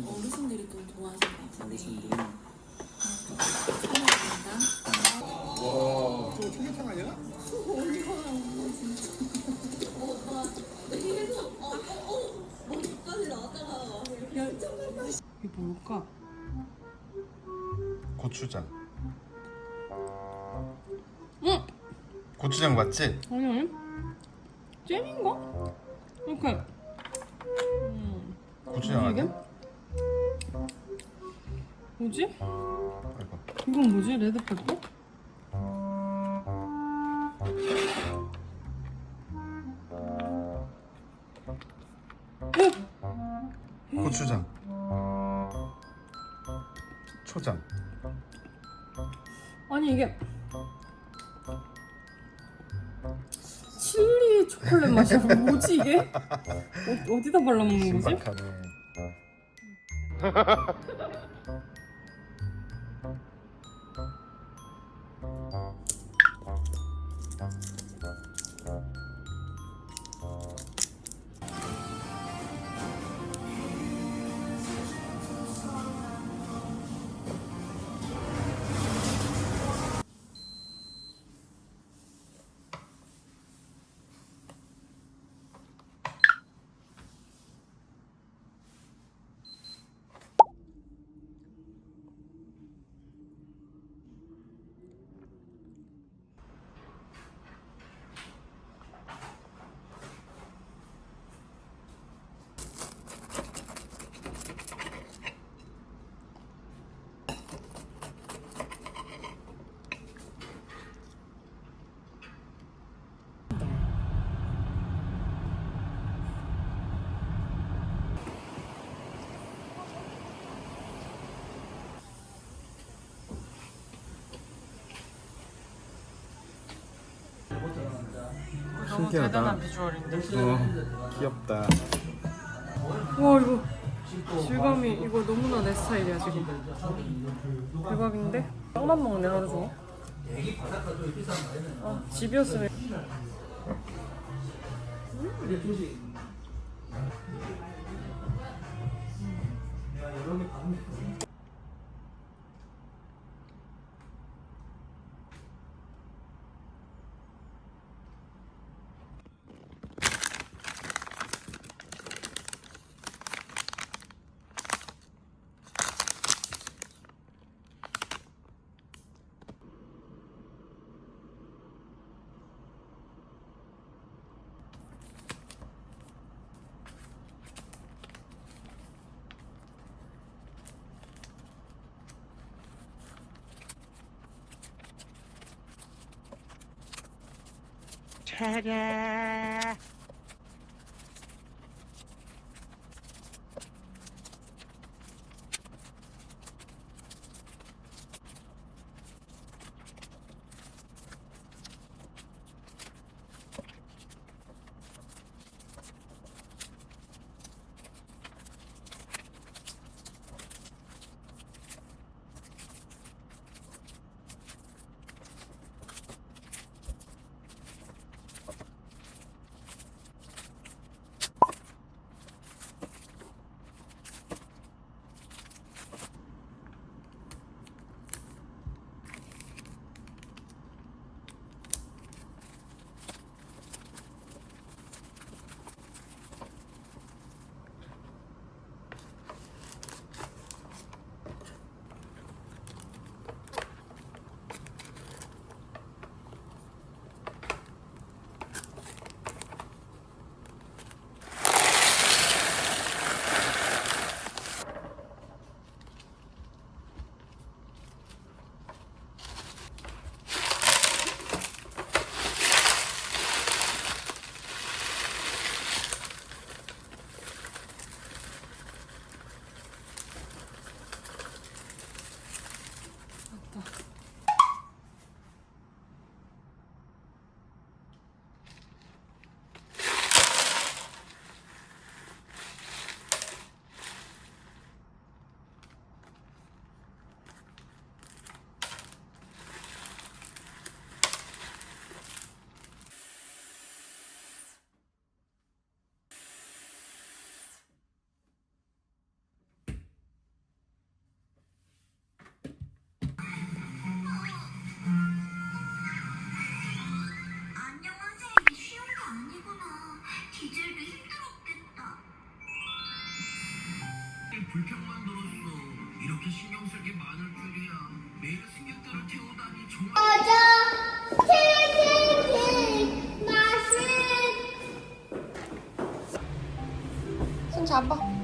어르신들이 좀 좋아하시는 것 같은데. 어르신들이. 와, 저거 초계탕 아니야? 이게 뭘까? 고추장. 응! 고추장 맞지? 아니 아니 잼인가? 이렇게 고추장 이게? 아니야? 뭐지? 아이고. 이건 뭐지? 레드페퍼? 고추장. 초장. 아니 이게 칠리 초콜릿 맛이야. 뭐지 이게? 어디다 발라먹는 거지? 신박하네. 너무 신기하다. 대단한 비주얼인데. 귀엽다. 와 이거 질감이 이거 너무나 내 스타일이야 지금. 대박인데? 빵만 먹네 하루 종일. 아 집이었으면. 차례. 손 잡아.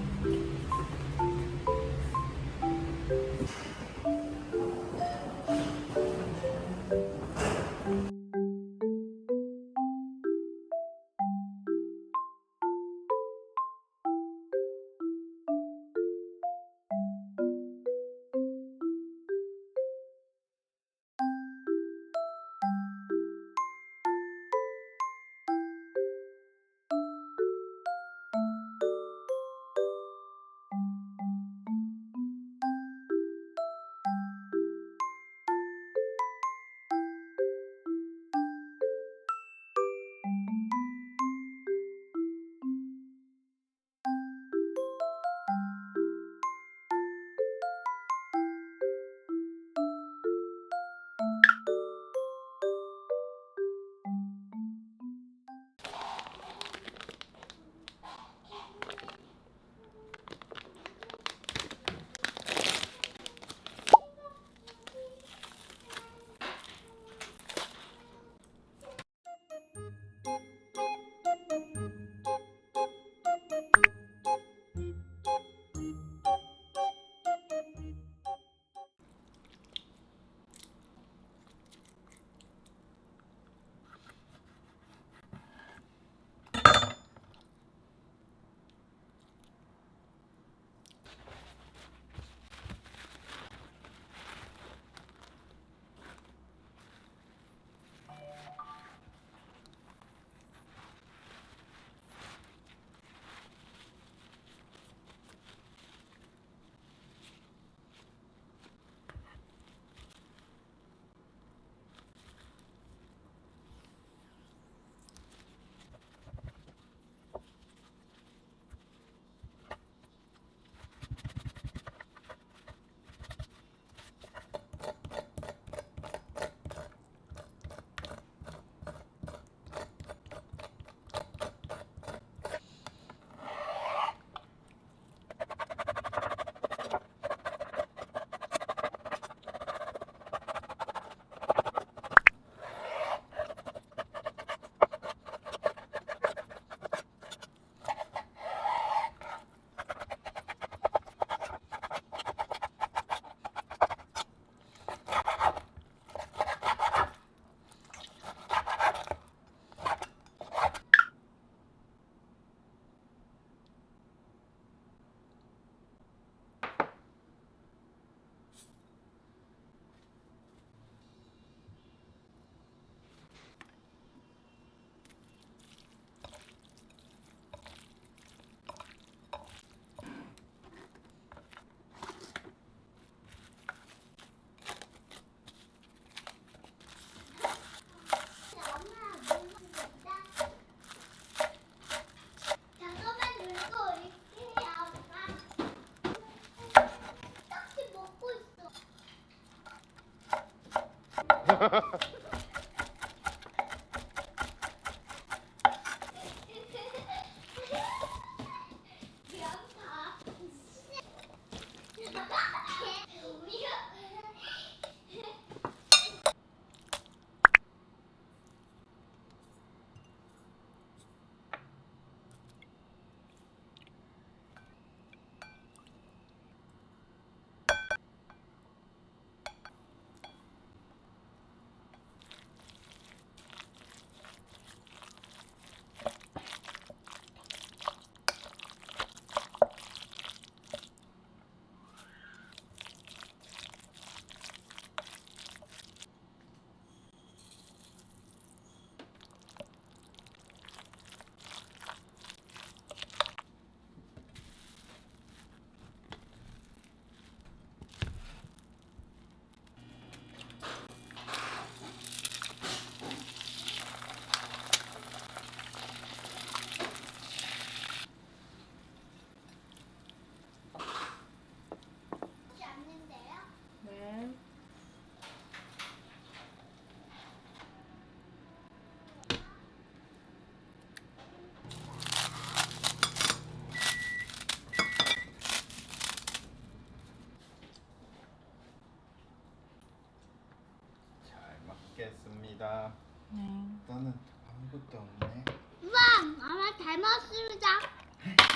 먹겠습니다. 일단은 아무것도 없네. 우와, 엄마 잘 먹었습니다.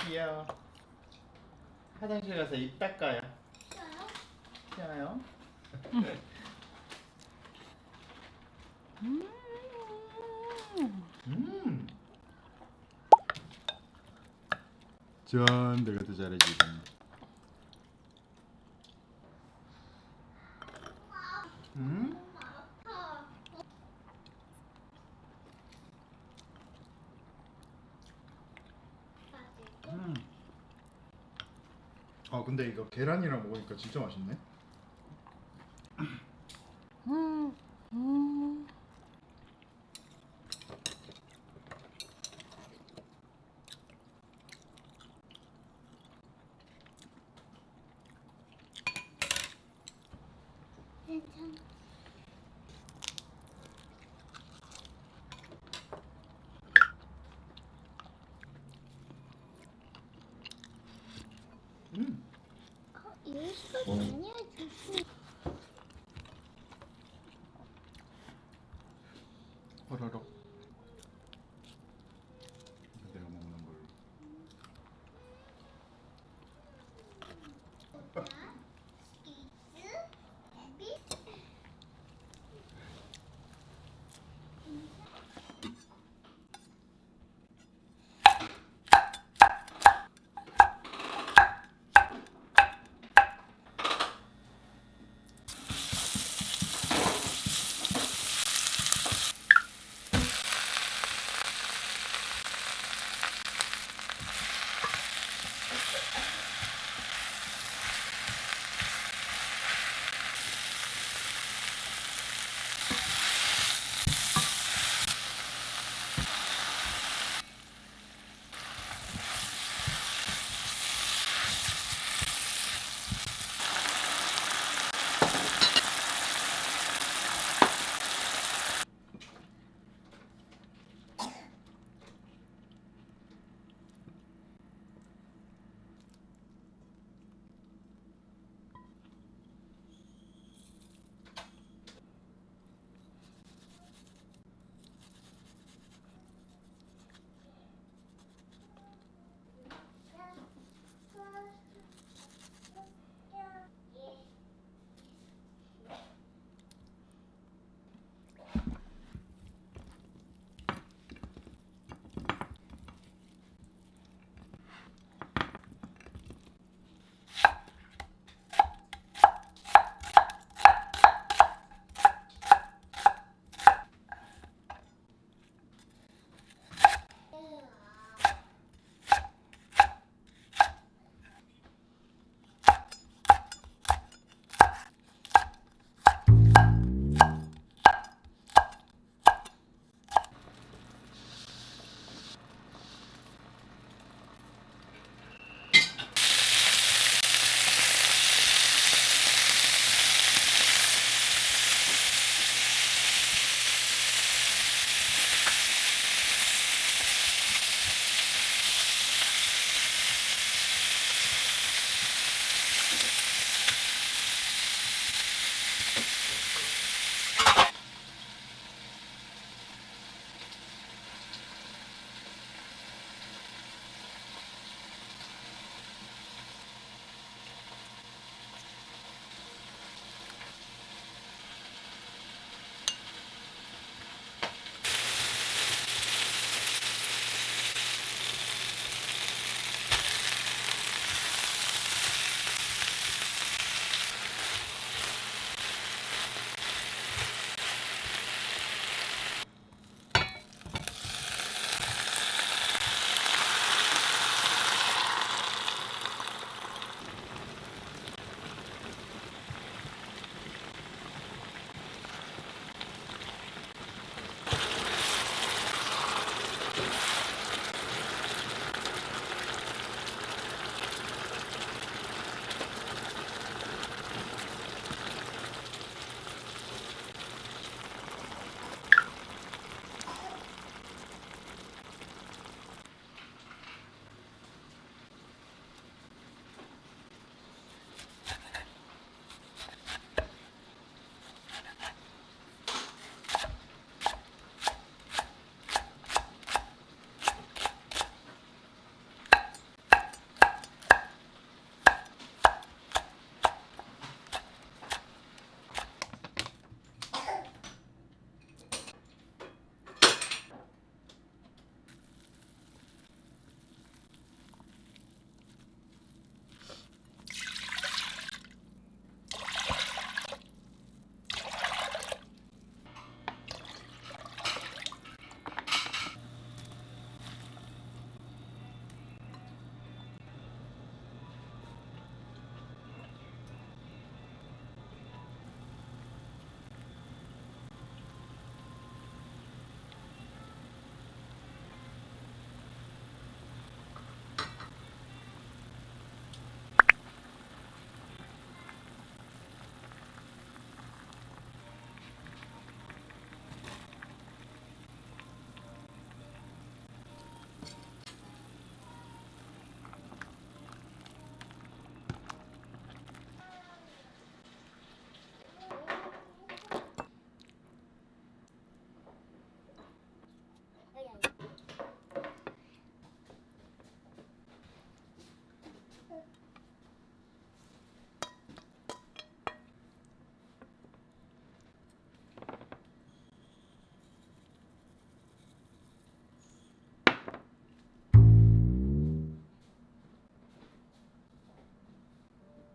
귀여워. 화장실 가서 입 닦아요. 싫어요? 전 내가 더 잘해지. 음? 아 근데 이거 계란이랑 먹으니까 진짜 맛있네. 음, 음. 예수가 아니야 주스. 호로록. 이거 내가 먹는 걸로.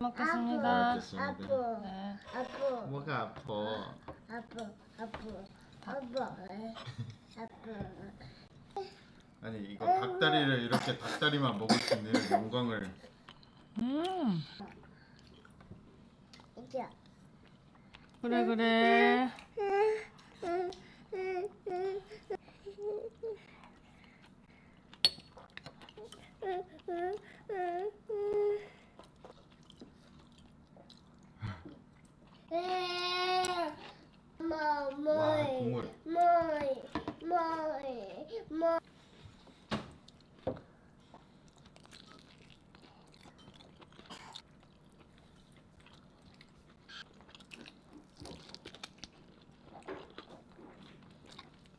먹겠습니다. 알겠습니다. 네. 아빠. 뭐가 아파? 아빠. 아니 이거 닭다리를 이렇게 닭다리만 먹을 수 있는 영광을. 이제. 그래 그래. 와, 국물.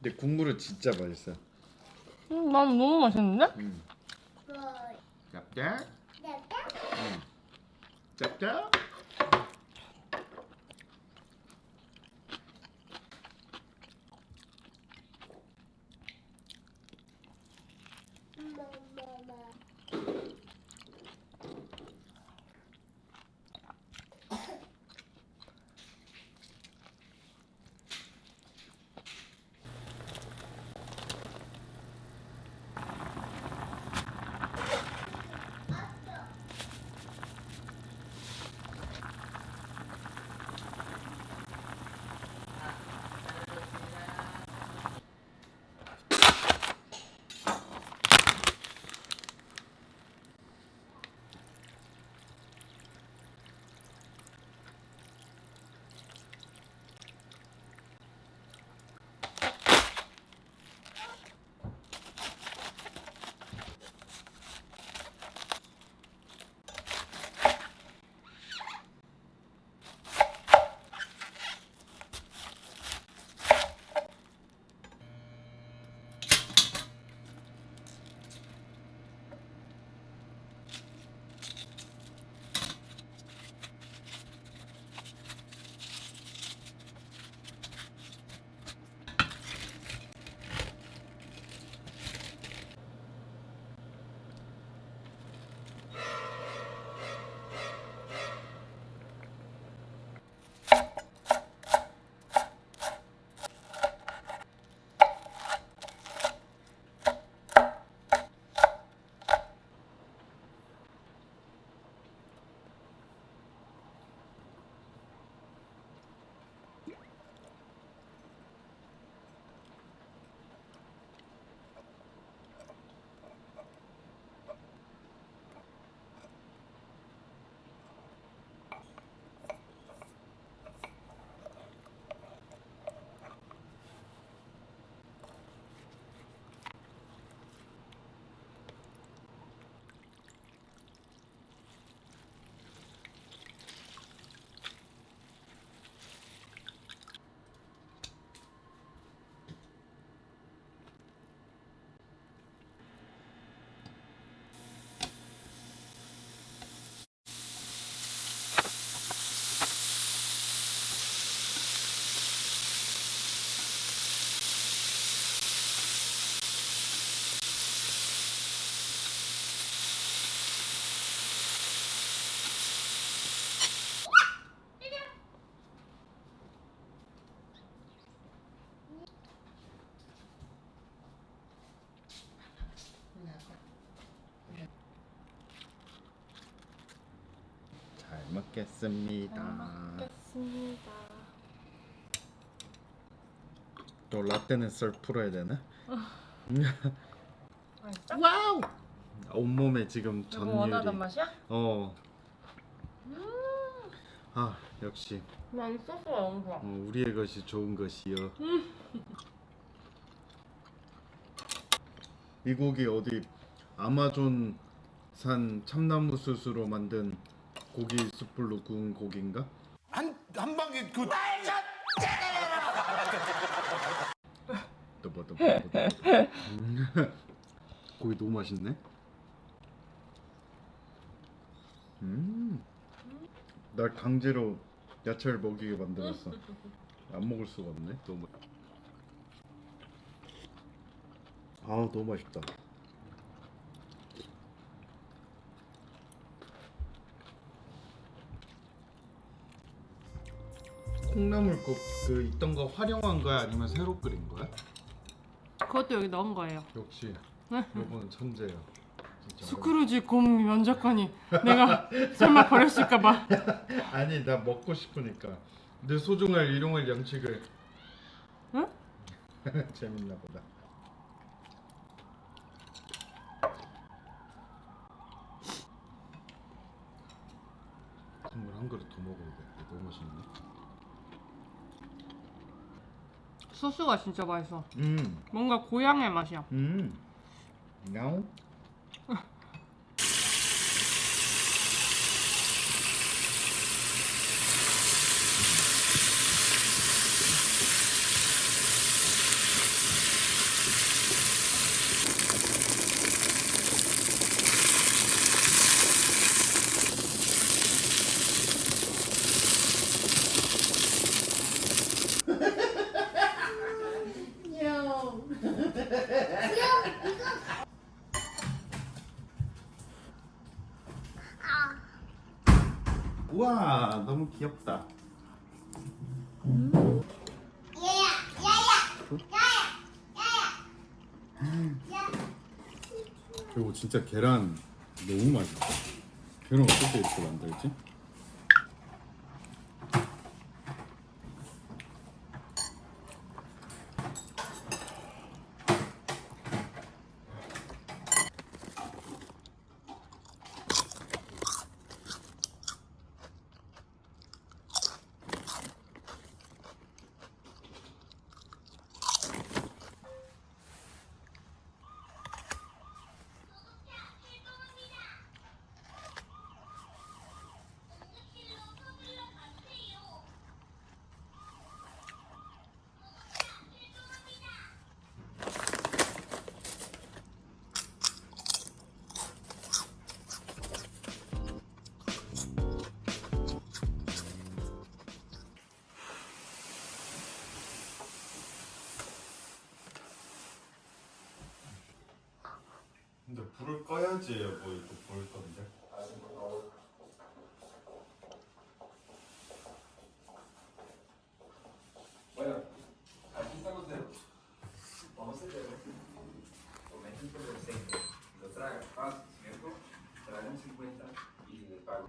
근데 국물은 진짜 맛있어. 난 너무 맛있는데? 짭짭. 짭짭. 잘 먹겠습니다. 먹겠습니다. 또 라떼는 썰 풀어야 되나? 맛있어? 와우! 온몸에 지금 이거 전율이. 원하던 맛이야? 어. 아 역시 난 소스가 너무 좋아. 우리의 것이 좋은 것이요. 이 고기 어디 아마존산 참나무 숯으로 만든 고기 숯불로 구운 고기인가? 한 방에 그 떠봐. 고기 너무 맛있네. 날 강제로 야채를 먹이게 만들었어. 안 먹을 수가 없네. 너무. 아 너무 맛있다. 콩나물국 그 있던 거 활용한 거야 아니면 새로 끓인 거야? 그것도 여기 넣은 거예요. 역시 네. 여보는 천재야. 진짜. 스크루지 곰 면접관이 내가 설마 버렸을까봐. 아니 나 먹고 싶으니까 내 소중할 일용할 양식을. 응? 재밌나 보다. 국물 한 그릇 더 먹어야겠다. 너무 맛있네. 소스가 진짜 맛있어. 음. 뭔가 고향의 맛이야. 나우? 우와 너무 귀엽다. 그리고 진짜 계란 너무 맛있어. 계란 어떻게 이렇게 만들지? 근데 불을 꺼야지 뭐 이렇게 보일 건데. Bueno, aquí están los dedos. Vamos a hacer lo meten por el aceite, lo tragan, fácil, ¿cierto? Tragan 50 y les pago.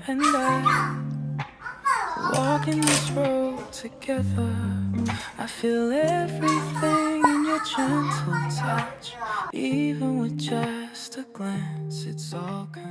And I walking this road together. I feel everything in your gentle touch. Even with just a glance, it's all kind